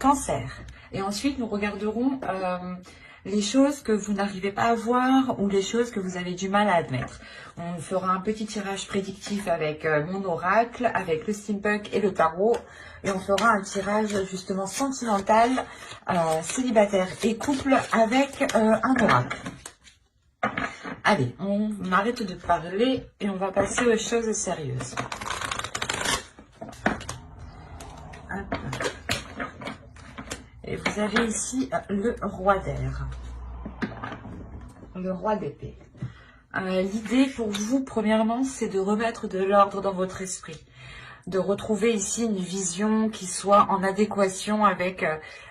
Cancer. Et ensuite, nous regarderons les choses que vous n'arrivez pas à voir ou les choses que vous avez du mal à admettre. On fera un petit tirage prédictif avec mon oracle, avec le steampunk et le tarot. Et on fera un tirage justement sentimental, célibataire et couple avec un oracle. Allez, on arrête de parler et on va passer aux choses sérieuses. Hop. Et vous avez ici le roi d'air, le roi d'épée. L'idée pour vous, premièrement, c'est de remettre de l'ordre dans votre esprit. De retrouver ici une vision qui soit en adéquation avec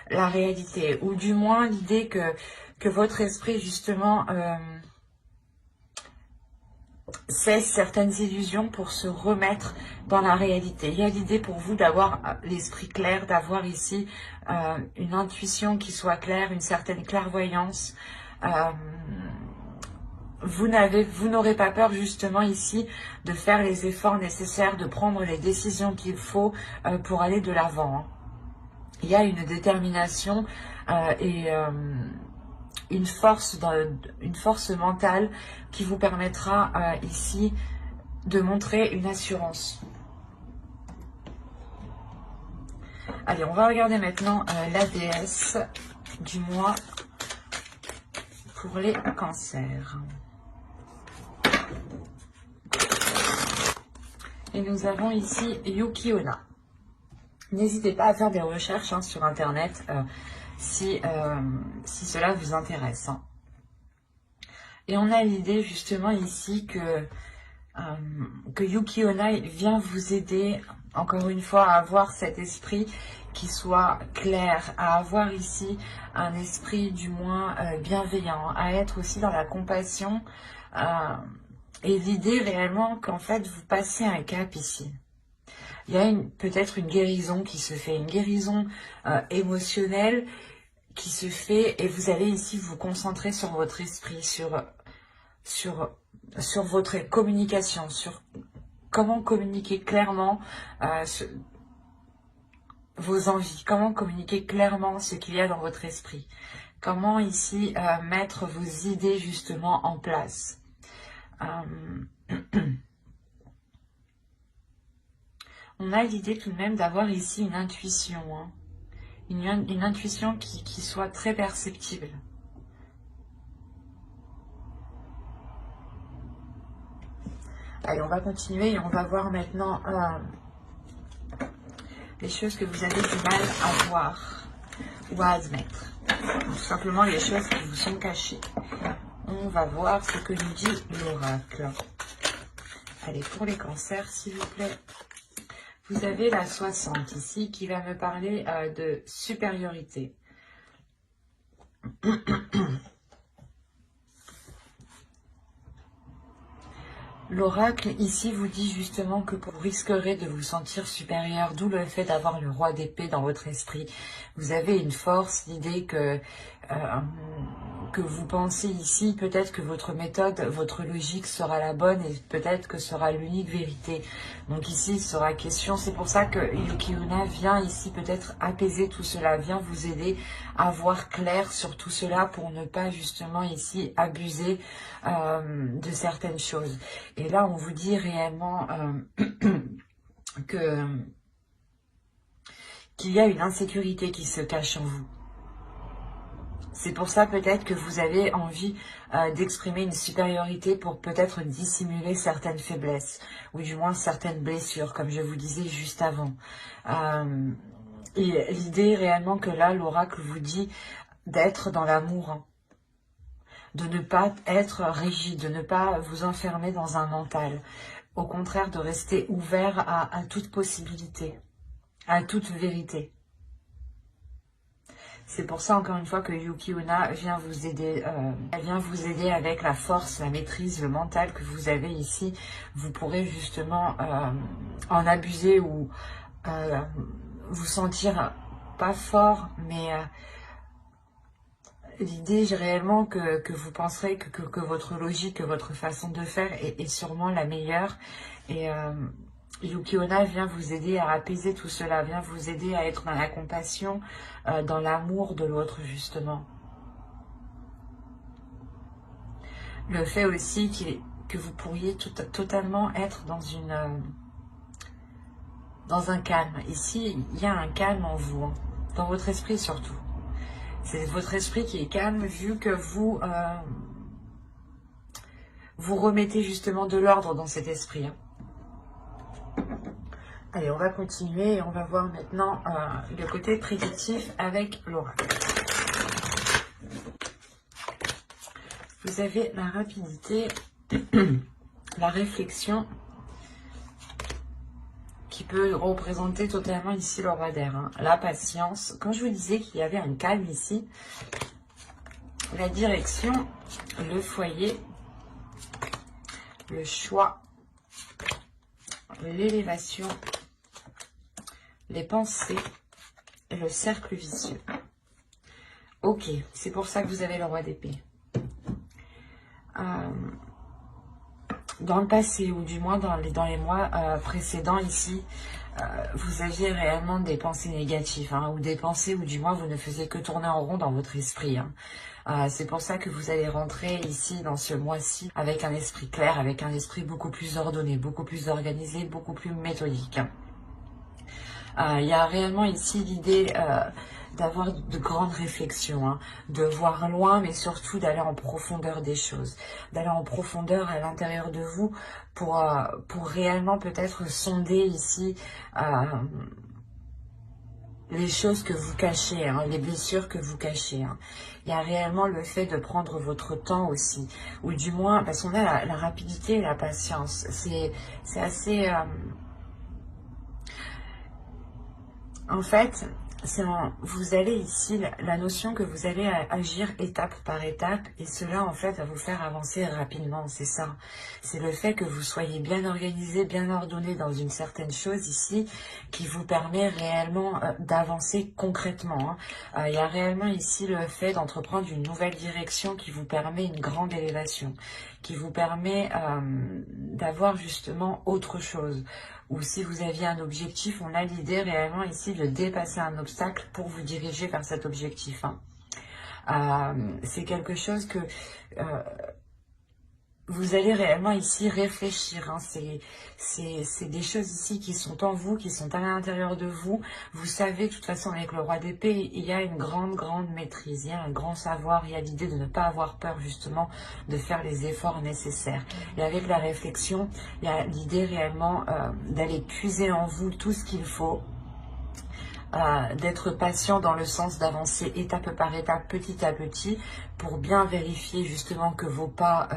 la réalité. Ou du moins l'idée que votre esprit, justement, cesse certaines illusions pour se remettre dans la réalité. Il y a l'idée pour vous d'avoir l'esprit clair, d'avoir ici une intuition qui soit claire, une certaine clairvoyance. Vous n'aurez pas peur justement ici de faire les efforts nécessaires, de prendre les décisions qu'il faut pour aller de l'avant. Il y a une détermination et une force mentale qui vous permettra ici de montrer une assurance. Allez, on va regarder maintenant la déesse du mois pour les cancers. Et nous avons ici Yuki Onna. N'hésitez pas à faire des recherches sur Internet si cela vous intéresse. Et on a l'idée justement ici que Yuki Onna vient vous aider, encore une fois, à avoir cet esprit qui soit clair, à avoir ici un esprit du moins bienveillant, à être aussi dans la compassion et l'idée réellement qu'en fait vous passez un cap ici. Il y a peut-être une guérison qui se fait, une guérison émotionnelle qui se fait et vous allez ici vous concentrer sur votre esprit, sur votre communication, sur comment communiquer clairement vos envies, comment communiquer clairement ce qu'il y a dans votre esprit, comment ici mettre vos idées justement en place. On a l'idée tout de même d'avoir ici une intuition, une intuition qui soit très perceptible. Allez, on va continuer et on va voir maintenant les choses que vous avez du mal à voir ou à admettre. Tout simplement les choses qui vous sont cachées. On va voir ce que nous dit l'oracle. Allez, pour les cancers, s'il vous plaît. Vous avez la 60 ici qui va me parler de supériorité. L'oracle ici vous dit justement que vous risquerez de vous sentir supérieur, d'où le fait d'avoir le roi d'épée dans votre esprit. Vous avez une force, l'idée que vous pensez ici, peut-être que votre méthode, votre logique sera la bonne et peut-être que sera l'unique vérité. Donc ici, il sera question, c'est pour ça que Yuki Onna vient ici peut-être apaiser tout cela, vient vous aider à voir clair sur tout cela pour ne pas justement ici abuser de certaines choses. Et là, on vous dit réellement qu'il y a une insécurité qui se cache en vous. C'est pour ça peut-être que vous avez envie d'exprimer une supériorité pour peut-être dissimuler certaines faiblesses ou du moins certaines blessures, comme je vous disais juste avant. Et l'idée réellement que là, l'oracle vous dit d'être dans l'amour, de ne pas être rigide, de ne pas vous enfermer dans un mental. Au contraire, de rester ouvert à toute possibilité, à toute vérité. C'est pour ça, encore une fois, que Yuki Onna vient vous aider. Elle vient vous aider avec la force, la maîtrise, le mental que vous avez ici. Vous pourrez justement en abuser ou vous sentir pas fort, mais l'idée réellement que vous penserez que votre logique, que votre façon de faire est sûrement la meilleure. Et Yuki-onna vient vous aider à apaiser tout cela, vient vous aider à être dans la compassion, dans l'amour de l'autre, justement. Le fait aussi que vous pourriez totalement être dans un calme. Ici, il y a un calme en vous, hein, dans votre esprit surtout. C'est votre esprit qui est calme vu que vous remettez justement de l'ordre dans cet esprit. Hein. Allez, on va continuer et on va voir maintenant le côté prédictif avec l'oracle. Vous avez la rapidité, la réflexion qui peut représenter totalement ici le roi d'air. Hein. La patience. Quand je vous disais qu'il y avait un calme ici, la direction, le foyer, le choix, l'élévation, les pensées et le cercle vicieux. Ok, c'est pour ça que vous avez le roi d'épée. Dans le passé, ou du moins dans les mois précédents ici, vous aviez réellement des pensées négatives, hein, ou des pensées où du moins vous ne faisiez que tourner en rond dans votre esprit. Hein. C'est pour ça que vous allez rentrer ici dans ce mois-ci avec un esprit clair, avec un esprit beaucoup plus ordonné, beaucoup plus organisé, beaucoup plus méthodique. Il y a réellement ici l'idée d'avoir de grandes réflexions, hein, de voir loin, mais surtout d'aller en profondeur des choses, d'aller en profondeur à l'intérieur de vous pour réellement peut-être sonder ici les choses que vous cachez, hein, les blessures que vous cachez. Hein. Il y a réellement le fait de prendre votre temps aussi, ou du moins, parce qu'on a la rapidité et la patience. C'est assez... En fait, vous allez ici, la notion que vous allez agir étape par étape, et cela en fait va vous faire avancer rapidement, c'est ça. C'est le fait que vous soyez bien organisé, bien ordonné dans une certaine chose ici, qui vous permet réellement d'avancer concrètement. Hein. Il y a réellement ici le fait d'entreprendre une nouvelle direction qui vous permet une grande élévation, qui vous permet d'avoir justement autre chose. Ou si vous aviez un objectif, on a l'idée réellement ici de dépasser un obstacle pour vous diriger vers cet objectif. Hein. C'est quelque chose que vous allez réellement ici réfléchir. Hein. C'est des choses ici qui sont en vous, qui sont à l'intérieur de vous. Vous savez, de toute façon, avec le roi d'épée, il y a une grande maîtrise, il y a un grand savoir, il y a l'idée de ne pas avoir peur justement de faire les efforts nécessaires. Et avec la réflexion, il y a l'idée réellement d'aller puiser en vous tout ce qu'il faut, d'être patient dans le sens d'avancer étape par étape, petit à petit, pour bien vérifier justement que vos pas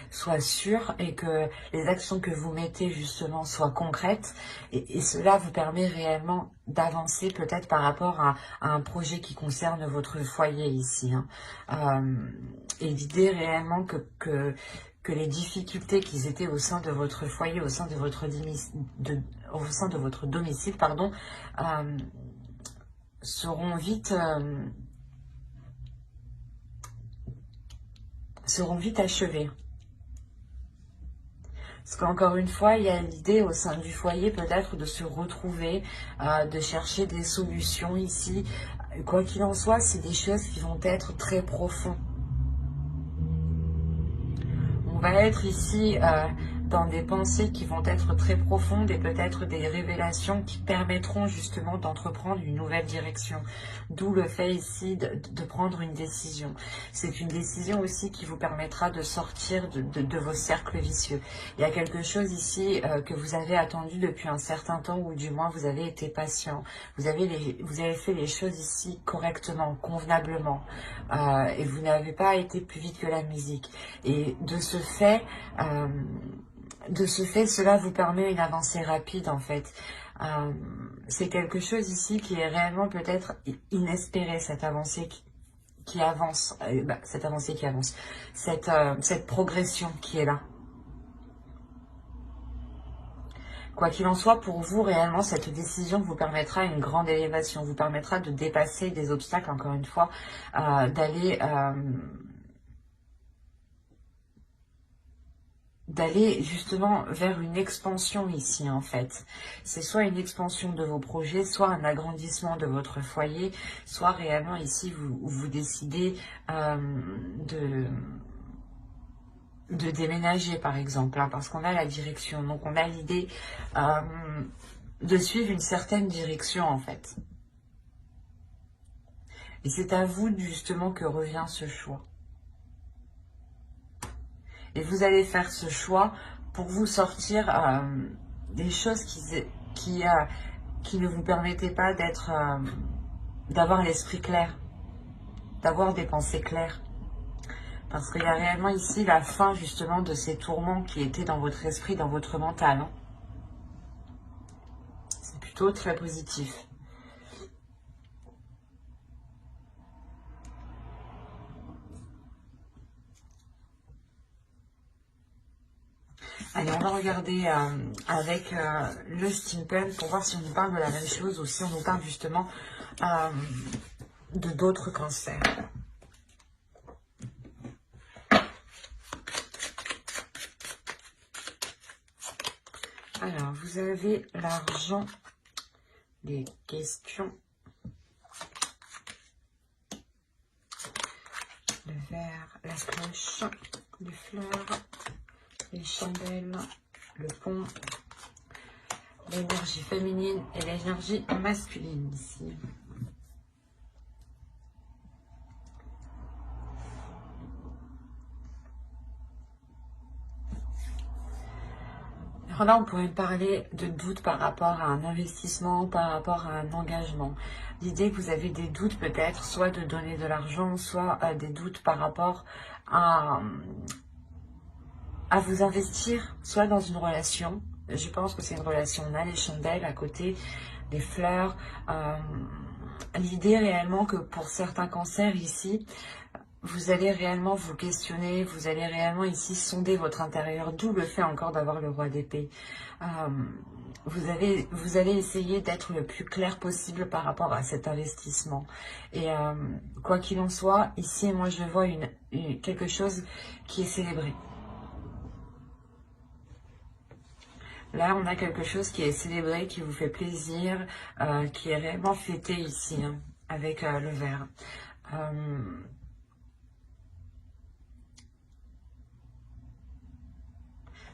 soient sûrs et que les actions que vous mettez justement soient concrètes. Et cela vous permet réellement d'avancer peut-être par rapport à un projet qui concerne votre foyer ici. Hein. Et l'idée réellement que les difficultés qui étaient au sein de votre foyer, au sein de votre domicile, pardon, seront vite achevées. Parce qu'encore une fois, il y a l'idée au sein du foyer peut-être de se retrouver, de chercher des solutions ici. Quoi qu'il en soit, c'est des choses qui vont être très profondes. On va être ici dans des pensées qui vont être très profondes et peut-être des révélations qui permettront justement d'entreprendre une nouvelle direction. D'où le fait ici de prendre une décision. C'est une décision aussi qui vous permettra de sortir de vos cercles vicieux. Il y a quelque chose ici que vous avez attendu depuis un certain temps, ou du moins vous avez été patient. Vous avez fait les choses ici correctement, convenablement. Et vous n'avez pas été plus vite que la musique. Et de ce fait, cela vous permet une avancée rapide en fait. C'est quelque chose ici qui est réellement peut-être inespéré, cette avancée qui avance, cette progression qui est là. Quoi qu'il en soit, pour vous, réellement, cette décision vous permettra une grande élévation, vous permettra de dépasser des obstacles, encore une fois, d'aller d'aller justement vers une expansion ici en fait. C'est soit une expansion de vos projets, soit un agrandissement de votre foyer, soit réellement ici vous décidez de déménager par exemple, hein, parce qu'on a la direction, donc on a l'idée de suivre une certaine direction en fait. Et c'est à vous justement que revient ce choix. Et vous allez faire ce choix pour vous sortir des choses qui ne vous permettaient pas d'avoir l'esprit clair, d'avoir des pensées claires. Parce qu'il y a réellement ici la fin justement de ces tourments qui étaient dans votre esprit, dans votre mental. Hein. C'est plutôt très positif. Allez, on va regarder avec le steampunk pour voir si on nous parle de la même chose ou si on nous parle justement de d'autres cancers. Alors, vous avez l'argent, les questions, le verre, la cloche, les fleurs, les chandelles, le pont, l'énergie féminine et l'énergie masculine ici. Alors là, on pourrait parler de doutes par rapport à un investissement, par rapport à un engagement. L'idée que vous avez des doutes peut-être, soit de donner de l'argent, soit des doutes par rapport à vous investir, soit dans une relation. Je pense que c'est une relation. On a les chandelles à côté, les fleurs. L'idée réellement que pour certains cancers ici, vous allez réellement vous questionner, vous allez réellement ici sonder votre intérieur, d'où le fait encore d'avoir le roi d'épée. Vous allez essayer d'être le plus clair possible par rapport à cet investissement. Et quoi qu'il en soit, ici, moi je vois quelque chose qui est célébré. Là, on a quelque chose qui est célébré, qui vous fait plaisir, qui est réellement fêté ici, hein, avec le verre.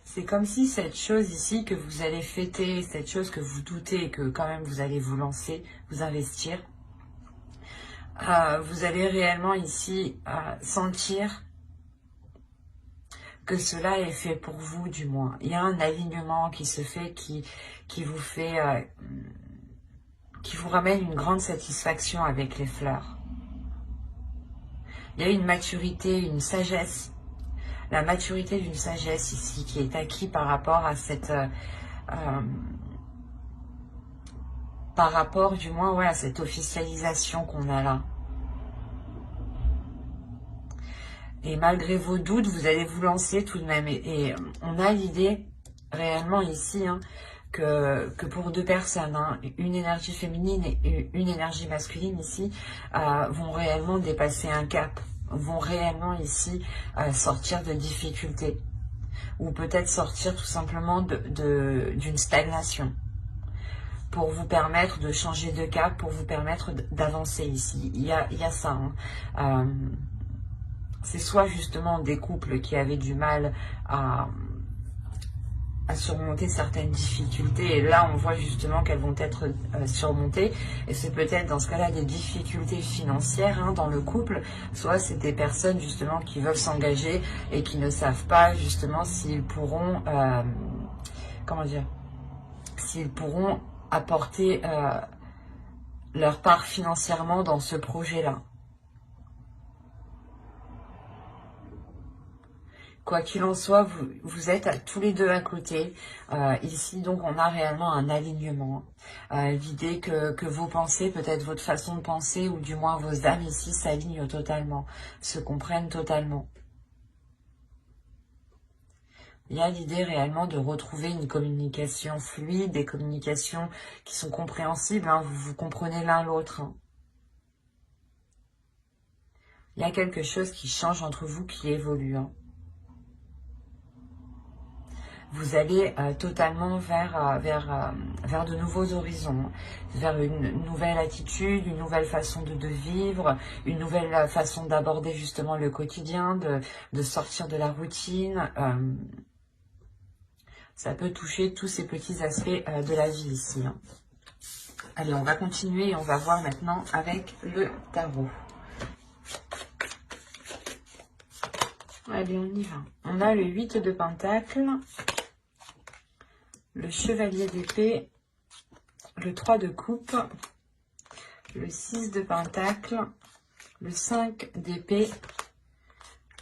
C'est comme si cette chose ici que vous allez fêter, cette chose que vous doutez et que quand même vous allez vous lancer, vous investir, vous allez réellement ici sentir que cela est fait pour vous du moins. Il y a un alignement qui se fait, qui vous fait, qui vous ramène une grande satisfaction avec les fleurs. Il y a une maturité, une sagesse. La maturité d'une sagesse ici qui est acquise par rapport à cette... par rapport du moins ouais, à cette officialisation qu'on a là. Et malgré vos doutes, vous allez vous lancer tout de même. Et on a l'idée réellement ici hein, que pour deux personnes, hein, une énergie féminine et une énergie masculine ici, vont réellement dépasser un cap, vont réellement ici sortir de difficultés. Ou peut-être sortir tout simplement d'une stagnation. Pour vous permettre de changer de cap, pour vous permettre d'avancer ici. Il y a ça. Hein. C'est soit justement des couples qui avaient du mal à surmonter certaines difficultés. Et là, on voit justement qu'elles vont être surmontées. Et c'est peut-être dans ce cas-là des difficultés financières hein, dans le couple. Soit c'est des personnes justement qui veulent s'engager et qui ne savent pas justement s'ils pourront... comment dire, s'ils pourront apporter leur part financièrement dans ce projet-là. Quoi qu'il en soit, vous êtes tous les deux à côté. Ici, donc, on a réellement un alignement. L'idée que vos pensées, peut-être votre façon de penser, ou du moins vos âmes ici, s'alignent totalement, se comprennent totalement. Il y a l'idée réellement de retrouver une communication fluide, des communications qui sont compréhensibles. Hein, vous comprenez l'un l'autre. Hein. Il y a quelque chose qui change entre vous, qui évolue. Hein. vous allez totalement vers de nouveaux horizons, vers une nouvelle attitude, une nouvelle façon de vivre, une nouvelle façon d'aborder justement le quotidien, de sortir de la routine. Ça peut toucher tous ces petits aspects de la vie ici. Hein. Allez, on va continuer et on va voir maintenant avec le tarot. Allez, on y va. On a le 8 de Pentacles, le Chevalier d'épée, le 3 de coupe, le 6 de Pentacles, le 5 d'épée,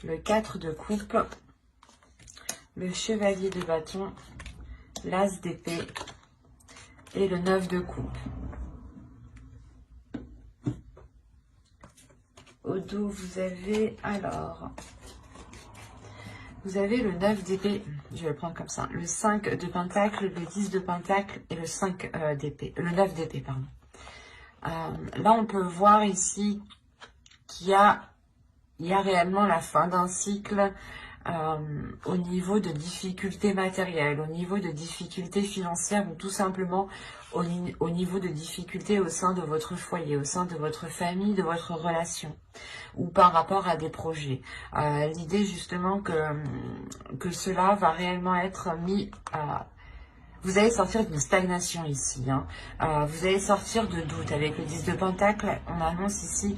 le 4 de coupe, le Chevalier de bâton, l'As d'épée et le 9 de coupe. Au dos, vous avez alors... Vous avez le 9 d'épée, je vais le prendre comme ça, le 5 de Pentacle, le 10 de Pentacle et le 5 d'épée, le 9 d'épée, pardon. Là, on peut voir ici qu'il y a réellement la fin d'un cycle au niveau de difficultés matérielles, au niveau de difficultés financières ou tout simplement au niveau de difficultés au sein de votre foyer, au sein de votre famille, de votre relation ou par rapport à des projets. L'idée justement que cela va réellement être mis à... Vous allez sortir d'une stagnation ici. Hein. Vous allez sortir de doute. Avec le 10 de Pentacle, on annonce ici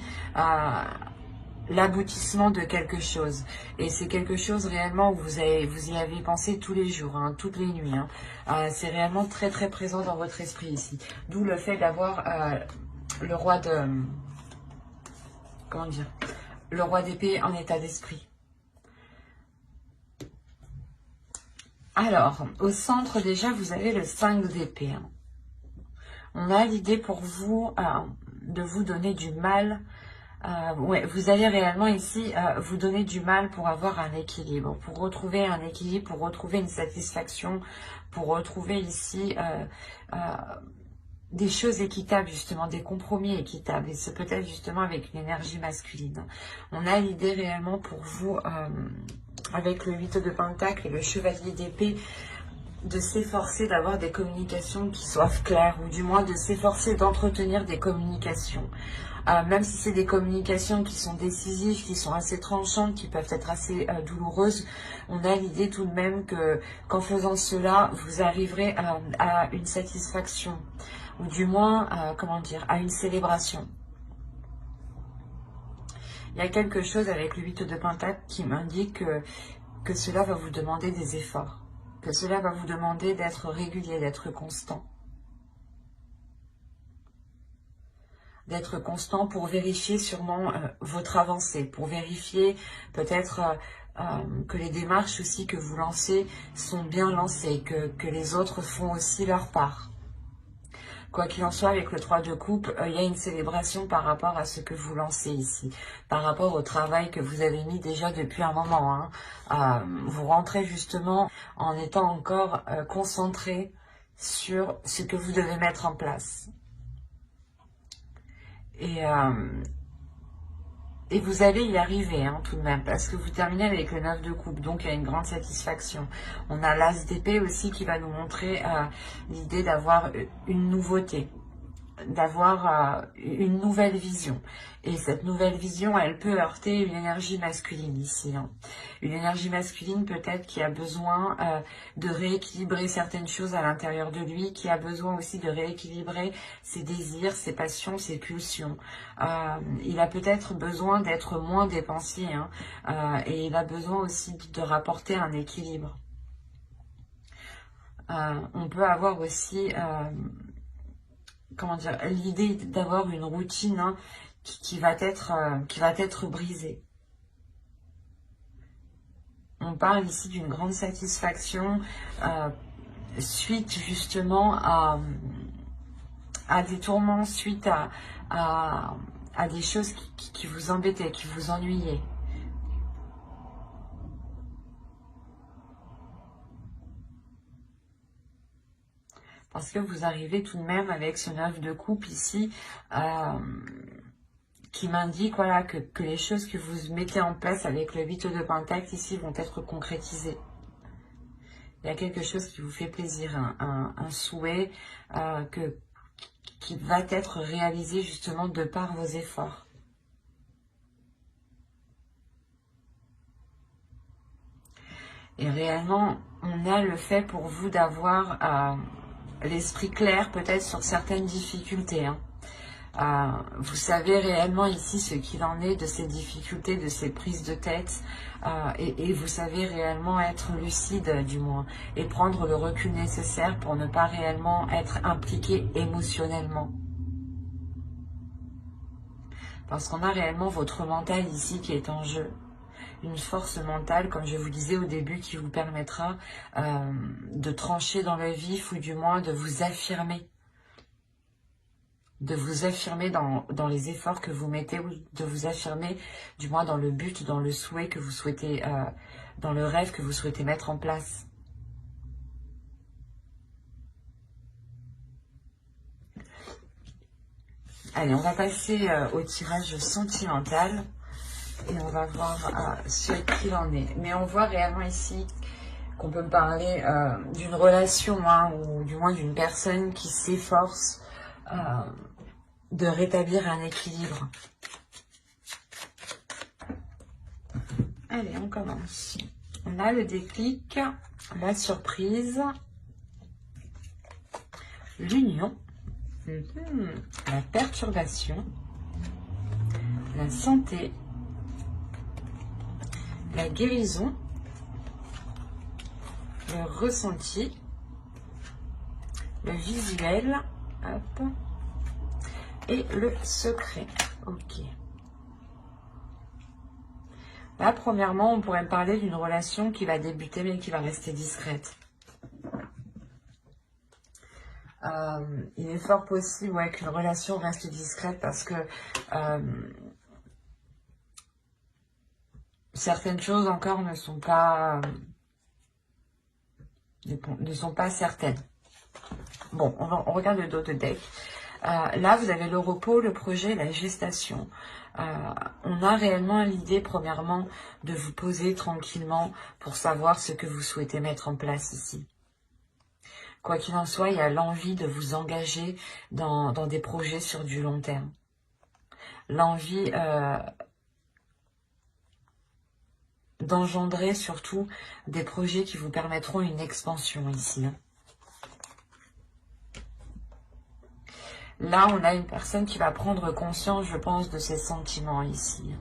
l'aboutissement de quelque chose. Et c'est quelque chose réellement où vous y avez pensé tous les jours, hein, toutes les nuits. Hein. C'est réellement très très présent dans votre esprit ici. D'où le fait d'avoir le roi de... Comment dire? Le roi d'épée en état d'esprit. Alors, au centre, déjà, vous avez le 5 d'épée. Hein. On a l'idée pour vous de vous donner du mal. Ouais, vous allez réellement ici vous donner du mal pour avoir un équilibre, pour retrouver un équilibre, pour retrouver une satisfaction, pour retrouver ici des choses équitables, justement, des compromis équitables. Et c'est peut-être justement avec une énergie masculine. On a l'idée réellement pour vous... avec le 8 de Pentacle et le Chevalier d'épée, de s'efforcer d'avoir des communications qui soient claires, ou du moins de s'efforcer d'entretenir des communications. Même si c'est des communications qui sont décisives, qui sont assez tranchantes, qui peuvent être assez douloureuses, on a l'idée tout de même qu'en faisant cela, vous arriverez à une satisfaction, ou du moins, comment dire, à une célébration. Il y a quelque chose avec le 8 de Pentacle qui m'indique que cela va vous demander des efforts, que cela va vous demander d'être régulier, d'être constant. D'être constant pour vérifier sûrement votre avancée, pour vérifier peut-être que les démarches aussi que vous lancez sont bien lancées, que les autres font aussi leur part. Quoi qu'il en soit, avec le 3 de coupe, il y a une célébration par rapport à ce que vous lancez ici, par rapport au travail que vous avez mis déjà depuis un moment. Hein. Vous rentrez justement en étant encore concentré sur ce que vous devez mettre en place. Et vous allez y arriver hein, tout de même, parce que vous terminez avec le 9 de coupe, donc il y a une grande satisfaction. On a l'As d'épée aussi qui va nous montrer l'idée d'avoir une nouveauté, d'avoir une nouvelle vision. Et cette nouvelle vision, elle peut heurter une énergie masculine ici. Hein. Une énergie masculine peut-être qui a besoin de rééquilibrer certaines choses à l'intérieur de lui, qui a besoin aussi de rééquilibrer ses désirs, ses passions, ses pulsions. Il a peut-être besoin d'être moins dépensier hein, et il a besoin aussi de rapporter un équilibre. On peut avoir aussi... comment dire, l'idée d'avoir une routine hein, qui va être brisée. On parle ici d'une grande satisfaction suite justement à des tourments, suite à des choses qui vous embêtaient, qui vous ennuyaient. Parce que vous arrivez tout de même avec ce 9 de coupe ici, qui m'indique voilà, que les choses que vous mettez en place avec le 8 de Pentacle ici vont être concrétisées. Il y a quelque chose qui vous fait plaisir, un souhait qui va être réalisé justement de par vos efforts. Et réellement, on a le fait pour vous d'avoir l'esprit clair peut-être sur certaines difficultés. Vous savez réellement ici ce qu'il en est de ces difficultés, de ces prises de tête. Et vous savez réellement être lucide du moins. Et prendre le recul nécessaire pour ne pas réellement être impliqué émotionnellement. Parce qu'on a réellement votre mental ici qui est en jeu. Une force mentale, comme je vous disais au début, qui vous permettra de trancher dans le vif ou du moins de vous affirmer. De vous affirmer dans les efforts que vous mettez ou de vous affirmer du moins dans le but, dans le souhait que vous souhaitez, dans le rêve que vous souhaitez mettre en place. Allez, on va passer au tirage sentimental. Et on va voir ce qu'il en est. Mais on voit réellement ici qu'on peut parler d'une relation, ou du moins d'une personne qui s'efforce de rétablir un équilibre. Allez, on commence. On a le déclic, la surprise, l'union, la perturbation, la santé, la guérison, le ressenti, le visuel, hop, et le secret. Ok. Là, premièrement, on pourrait parler d'une relation qui va débuter mais qui va rester discrète. Il est fort possible qu'une relation reste discrète parce que certaines choses encore ne sont pas certaines. Bon, on regarde le dos de deck. Là, vous avez le repos, le projet, la gestation. On a réellement l'idée, premièrement, de vous poser tranquillement pour savoir ce que vous souhaitez mettre en place ici. Quoi qu'il en soit, il y a l'envie de vous engager dans des projets sur du long terme. L'envie d'engendrer surtout des projets qui vous permettront une expansion ici. Là, on a une personne qui va prendre conscience, je pense, de ses sentiments ici.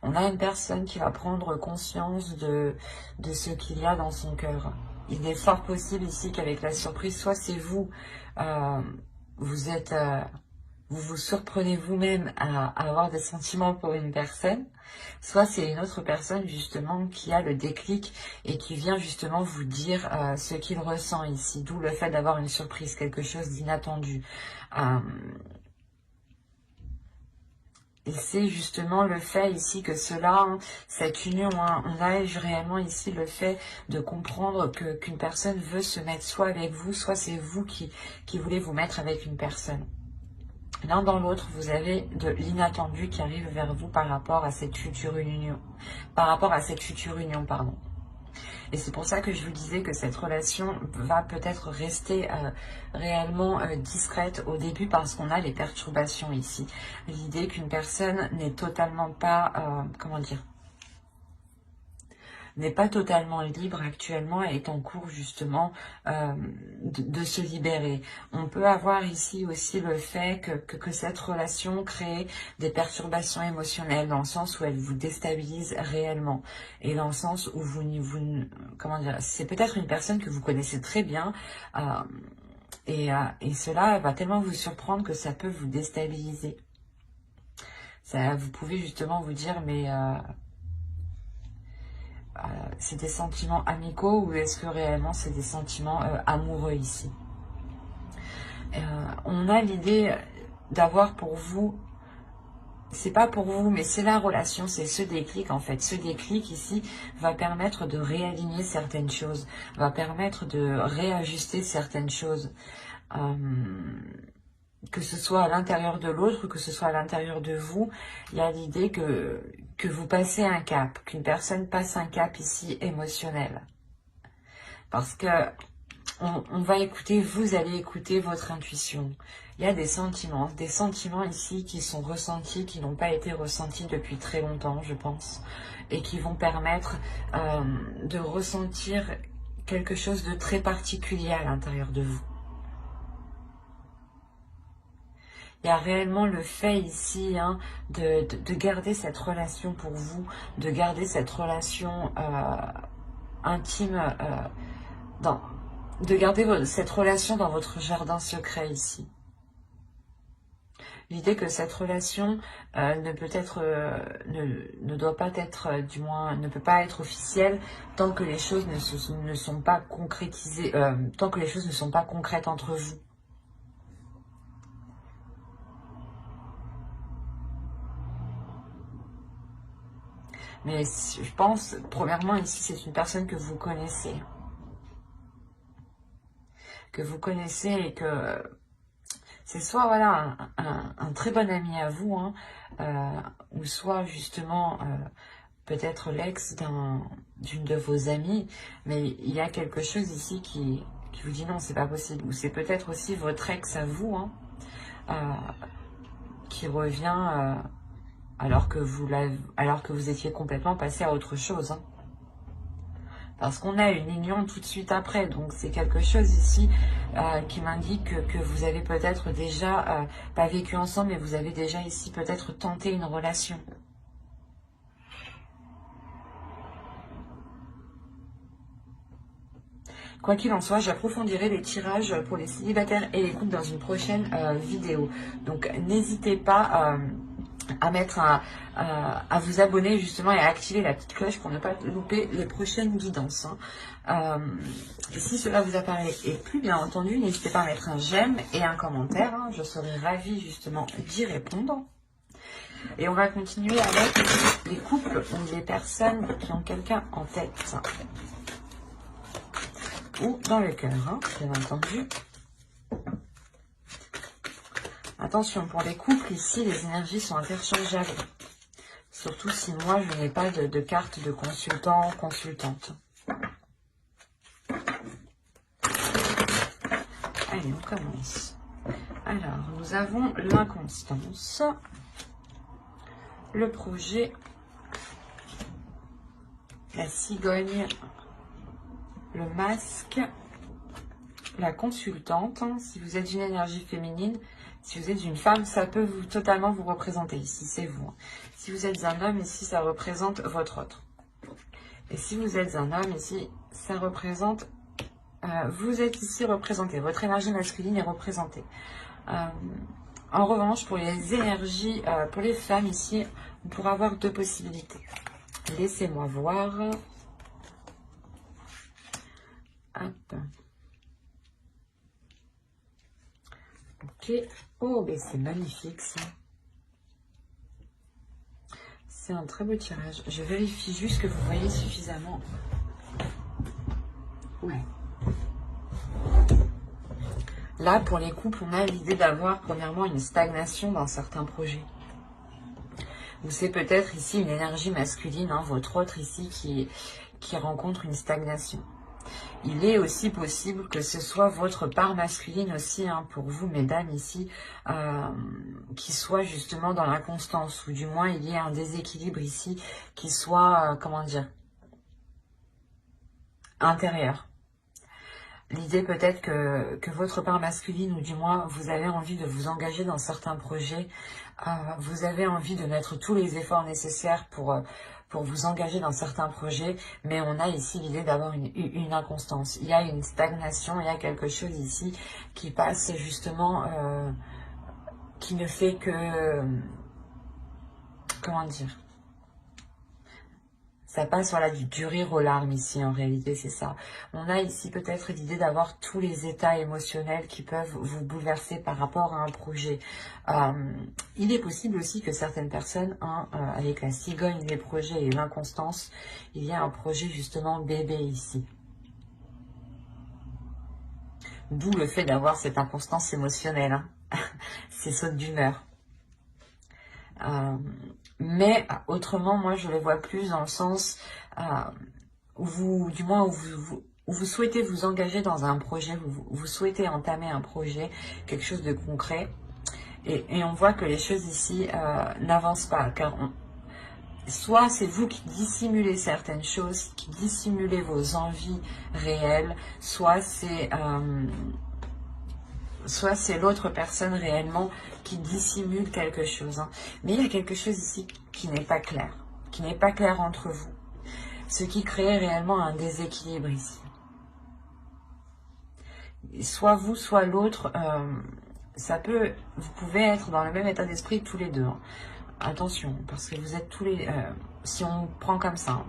On a une personne qui va prendre conscience de ce qu'il y a dans son cœur. Il est fort possible ici qu'avec la surprise, soit c'est vous, vous vous surprenez vous-même à avoir des sentiments pour une personne, soit c'est une autre personne justement qui a le déclic et qui vient justement vous dire ce qu'il ressent ici, d'où le fait d'avoir une surprise, quelque chose d'inattendu. Et c'est justement le fait ici que cela, cette union, on a réellement ici le fait de comprendre qu'une personne veut se mettre soit avec vous, soit c'est vous qui voulez vous mettre avec une personne. L'un dans l'autre, vous avez de l'inattendu qui arrive vers vous par rapport à cette future union. Pardon. Et c'est pour ça que je vous disais que cette relation va peut-être rester réellement discrète au début parce qu'on a les perturbations ici. L'idée qu'une personne n'est totalement pas, n'est pas totalement libre actuellement et est en cours justement de se libérer. On peut avoir ici aussi le fait que cette relation crée des perturbations émotionnelles dans le sens où elle vous déstabilise réellement et dans le sens où c'est peut-être une personne que vous connaissez très bien et cela va tellement vous surprendre que ça peut vous déstabiliser. Vous pouvez justement vous dire mais c'est des sentiments amicaux ou est-ce que réellement c'est des sentiments amoureux ici? On a l'idée d'avoir pour vous, c'est pas pour vous, mais c'est la relation, c'est ce déclic en fait. Ce déclic ici va permettre de réaligner certaines choses, va permettre de réajuster certaines choses. Que ce soit à l'intérieur de l'autre ou que ce soit à l'intérieur de vous, il y a l'idée que vous passez un cap, qu'une personne passe un cap ici émotionnel. Parce que on va écouter, vous allez écouter votre intuition. Il y a des sentiments ici qui sont ressentis, qui n'ont pas été ressentis depuis très longtemps, je pense, et qui vont permettre de ressentir quelque chose de très particulier à l'intérieur de vous. Il y a réellement le fait ici de garder cette relation pour vous, de garder cette relation intime, de garder cette relation dans votre jardin secret ici. L'idée que cette relation ne doit pas être, du moins, ne peut pas être officielle tant que les choses ne sont pas concrétisées, tant que les choses ne sont pas concrètes entre vous. Mais je pense, premièrement, ici, c'est une personne que vous connaissez. Que vous connaissez et que c'est soit voilà, un très bon ami à vous, ou soit justement peut-être l'ex d'une de vos amies. Mais il y a quelque chose ici qui vous dit non, c'est pas possible. Ou c'est peut-être aussi votre ex à vous, qui revient... alors que vous étiez complètement passé à autre chose. Parce qu'on a une union tout de suite après. Donc c'est quelque chose ici qui m'indique que vous avez peut-être déjà, pas vécu ensemble, mais vous avez déjà ici peut-être tenté une relation. Quoi qu'il en soit, j'approfondirai les tirages pour les célibataires et les couples dans une prochaine vidéo. Donc n'hésitez pas... à vous abonner justement et à activer la petite cloche pour ne pas louper les prochaines guidances. Et si cela vous apparaît et plus, bien entendu, n'hésitez pas à mettre un j'aime et un commentaire. Je serai ravie justement d'y répondre. Et on va continuer avec les couples ou les personnes qui ont quelqu'un en tête. Ou dans le cœur, bien entendu. Attention, pour les couples, ici, les énergies sont interchangeables. Surtout si moi, je n'ai pas de carte de consultant ou consultante. Allez, on commence. Alors, nous avons l'inconstance, le projet, la cigogne, le masque, la consultante. Si vous êtes une énergie féminine, si vous êtes une femme, ça peut totalement vous représenter. Ici, c'est vous. Si vous êtes un homme, ici, ça représente votre autre. Et si vous êtes un homme, ici, ça représente... vous êtes ici représenté. Votre énergie masculine est représentée. En revanche, pour les énergies, pour les femmes, ici, on pourra avoir deux possibilités. Laissez-moi voir. Hop. Ok. Oh, mais c'est magnifique, ça. C'est un très beau tirage. Je vérifie juste que vous voyez suffisamment. Ouais. Là, pour les couples, on a l'idée d'avoir, premièrement, une stagnation dans certains projets. Ou c'est peut-être ici une énergie masculine, votre autre ici, qui rencontre une stagnation. Il est aussi possible que ce soit votre part masculine aussi, pour vous, mesdames, ici, qui soit justement dans l'inconstance, ou du moins il y ait un déséquilibre ici, qui soit, comment dire, intérieur. L'idée peut-être que votre part masculine, ou du moins vous avez envie de vous engager dans certains projets, vous avez envie de mettre tous les efforts nécessaires pour vous engager dans certains projets, mais on a ici l'idée d'avoir une inconstance. Il y a une stagnation, il y a quelque chose ici qui passe justement, qui ne fait que, comment dire, ça passe voilà, du rire aux larmes ici, en réalité, c'est ça. On a ici peut-être l'idée d'avoir tous les états émotionnels qui peuvent vous bouleverser par rapport à un projet. Il est possible aussi que certaines personnes, avec la cigogne, les projets et l'inconstance, il y a un projet justement bébé ici. D'où le fait d'avoir cette inconstance émotionnelle, ces sautes d'humeur. Mais autrement, moi, je le vois plus dans le sens où vous, du moins, où vous souhaitez vous engager dans un projet, vous souhaitez entamer un projet, quelque chose de concret. Et on voit que les choses ici n'avancent pas, car soit c'est vous qui dissimulez certaines choses, qui dissimulez vos envies réelles, soit c'est l'autre personne réellement qui dissimule quelque chose. Hein. Mais il y a quelque chose ici qui n'est pas clair entre vous. Ce qui crée réellement un déséquilibre ici. Soit vous, soit l'autre, vous pouvez être dans le même état d'esprit tous les deux. Hein. Attention, parce que vous êtes tous les... si on prend comme ça, hein,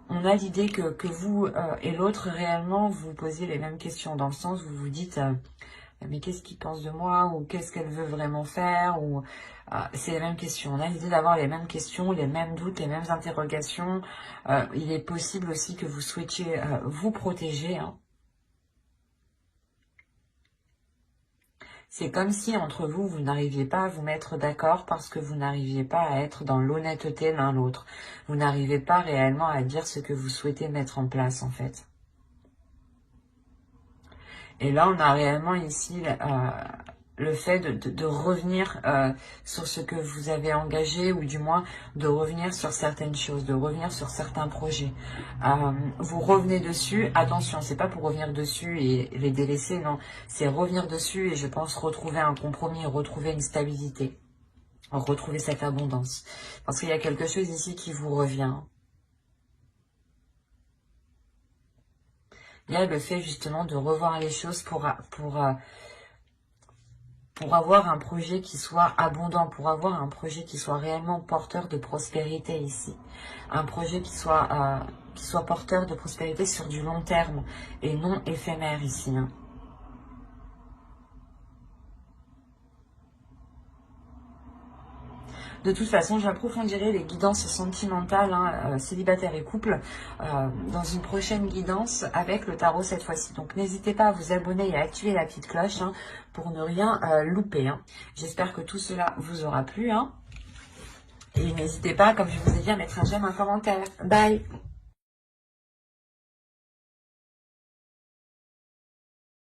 on a l'idée que vous et l'autre, réellement, vous posez les mêmes questions. Dans le sens où vous vous dites, mais qu'est-ce qu'il pense de moi? Ou qu'est-ce qu'elle veut vraiment faire? Ou c'est les mêmes questions. On a l'idée d'avoir les mêmes questions, les mêmes doutes, les mêmes interrogations. Il est possible aussi que vous souhaitiez vous protéger, hein. C'est comme si entre vous, vous n'arriviez pas à vous mettre d'accord parce que vous n'arriviez pas à être dans l'honnêteté l'un l'autre. Vous n'arrivez pas réellement à dire ce que vous souhaitez mettre en place, en fait. Et là, on a réellement ici le fait de revenir sur ce que vous avez engagé, ou du moins de revenir sur certaines choses, de revenir sur certains projets. Vous revenez dessus, attention, c'est pas pour revenir dessus et les délaisser, non, c'est revenir dessus et je pense retrouver un compromis, retrouver une stabilité, retrouver cette abondance. Parce qu'il y a quelque chose ici qui vous revient. Il y a le fait justement de revoir les choses pour avoir un projet qui soit abondant, pour avoir un projet qui soit réellement porteur de prospérité ici. Un projet qui soit porteur de prospérité sur du long terme et non éphémère ici. Hein. De toute façon, j'approfondirai les guidances sentimentales, hein, célibataire et couple, dans une prochaine guidance avec le tarot cette fois-ci. Donc n'hésitez pas à vous abonner et à activer la petite cloche hein, pour ne rien louper. Hein. J'espère que tout cela vous aura plu. Hein. Et n'hésitez pas, comme je vous ai dit, à mettre un j'aime, un commentaire. Bye!